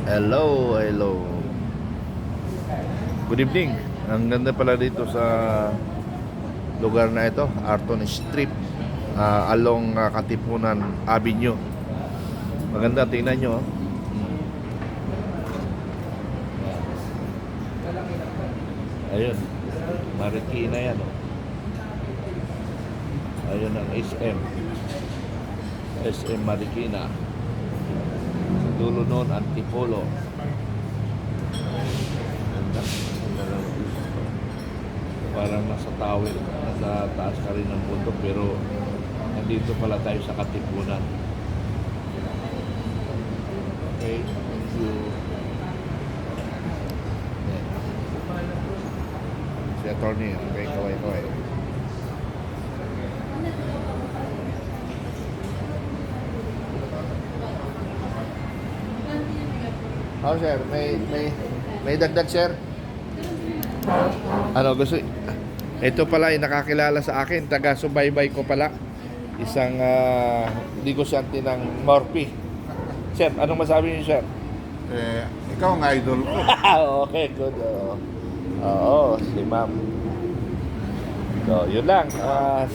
Hello, hello. Good evening. Ang ganda pala dito sa lugar na ito, Arton Street, along Katipunan Avenue. Maganda, tingnan nyo. Ayun, Marikina yan. Ayun ang SM Marikina. Dulo noon, Antipolo. Ganda. Parang nasa tower, nasa taas ka rin ng bundok, pero nandito pala tayo sa Katipunan. Okay, thank you. Si attorney, okay, kaway. Oh, sir, may dagdag, sir. Ano gusto? Ito pala ay nakakilala sa akin, taga-subaybay ko pala. Isang negosyante ng Morphe. Sir, anong masabi niyo, sir? Ikaw ang idol ko. Okay, good. Oo, si ma'am. So, yun lang.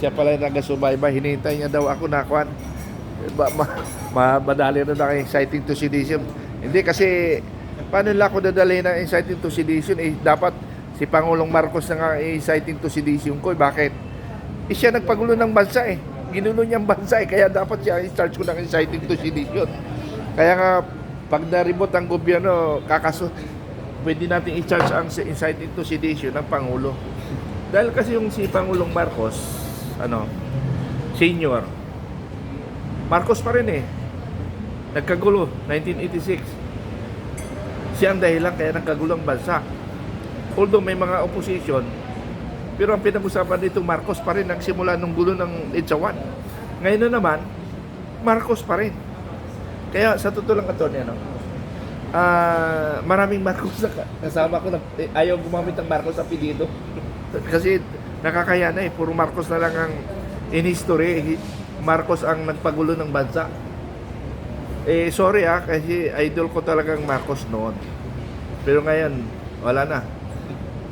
Siya pala yung taga-subaybay. Hinihintay niya daw ako na kwan. Madali na na exciting to sedition. Hindi kasi, paano nila ako dadali ng inciting to sedition? Dapat si Pangulong Marcos na nga inciting to sedition ko. Bakit? Siya nagpagulo ng bansa eh. Ginulo niyang bansa eh. Kaya dapat siya i-charge ko ng inciting to sedition. Kaya nga, pag naribot ang gobyerno, pwede natin i-charge ang inciting to sedition ng Pangulo. Dahil kasi yung si Pangulong Marcos, senior, Marcos pa rin eh. Nagkagulo, 1986. Siya ang dahilan kaya nagkagulo ang bansa. Although may mga opposition, pero ang pinag-usapan dito, Marcos pa rin nagsimula nung gulo ng EDSA 1. Ngayon na naman, Marcos pa rin. Kaya sa totoo lang ito, maraming Marcos na kasama ko na ayaw gumamit ng Marcos sa apelyido. Kasi nakakaya na eh, puro Marcos na lang ang in history. Marcos ang nagpagulo ng bansa. Sorry kasi idol ko talagang Marcos noon. Pero ngayon, wala na.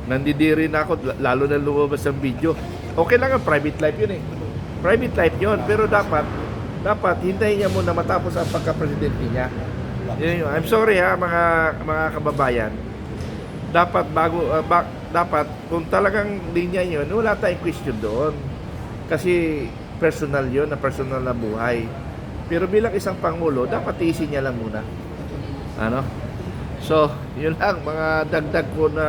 Nandidiri na ako, lalo na lumabas ang video. Okay lang ang private life yun eh. Private life yun, pero dapat hintayin niya muna matapos ang pagka-presidente niya. I'm sorry mga kababayan. Dapat dapat kung talagang linya yun, wala tayong question doon. Kasi personal yun, personal na buhay. Pero bilang isang pangulo, dapat tiisin niya lang muna. So, yun lang mga dagdag ko na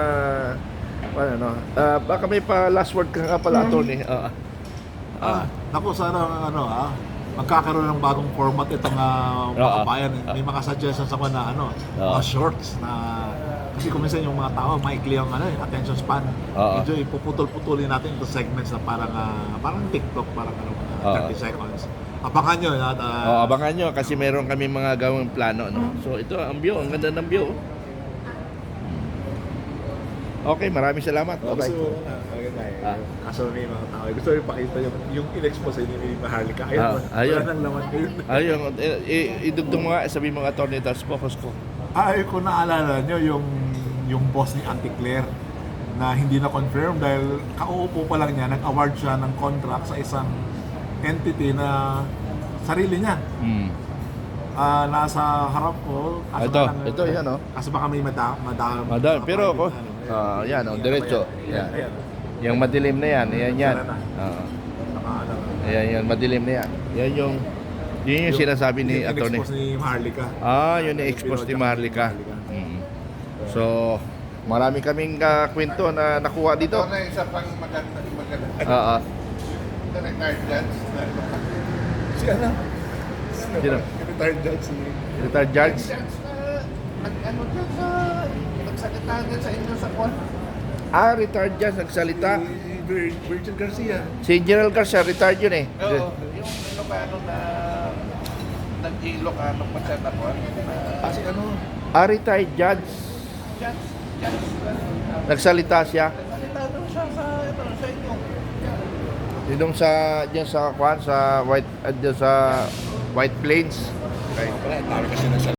baka may pa last word ka nga pala, attorney. Naku, sana magkakaroon ng bagong format itong makabayan. May mga suggestions ako na mga shorts na kasi kung minsan yung mga tao maikli ang attention span. Medyo ipuputol-putulin natin into segments na parang TikTok, parang 30 seconds. Abangan nyo. Abangan nyo kasi meron kami mga gawing plano. So ito, ang view, ang ganda ng view. Okay, maraming salamat. Bye-bye. Kaso may mga tao, gusto rin pakita yung in-expose ni Maharlika. Ayun, wala nang laman kayo. Ayun, idugtong mga, sabi mga attorney, tapos focus ko. Kung naalala nyo, yung boss ni Auntie Claire na hindi na confirm dahil kauupo pa lang niya, nag-award siya ng contract sa isang entity na sarili niya. Nasa harap ko. Ito yan Kaso baka may madam. Pero ako, yan diretso. Yan. Yung madilim na yan, yan. Yan, madilim na yan. Yan yung sinasabi ni attorney. Yung expose ni Maharlika. Yun i-expose ni Maharlika. So, marami kaming kwento na nakuha dito. Ito na isa pang maganda. Retired judge. Si ano? Sino? Retired judge. Retired judge? Nagsalita din sa inyo sa kwan. Retired judge, nagsalita. Virgin Garcia. Si General Garcia, retired yun eh. Oo. Yung Ilocano na nag-Ilocano pa siya na kwan. Kasi Retired judge. Nagsalita siya. Nagsalita doon siya sa inyo. Dito diyan sa White Plains. Okay. Wala, dami kasi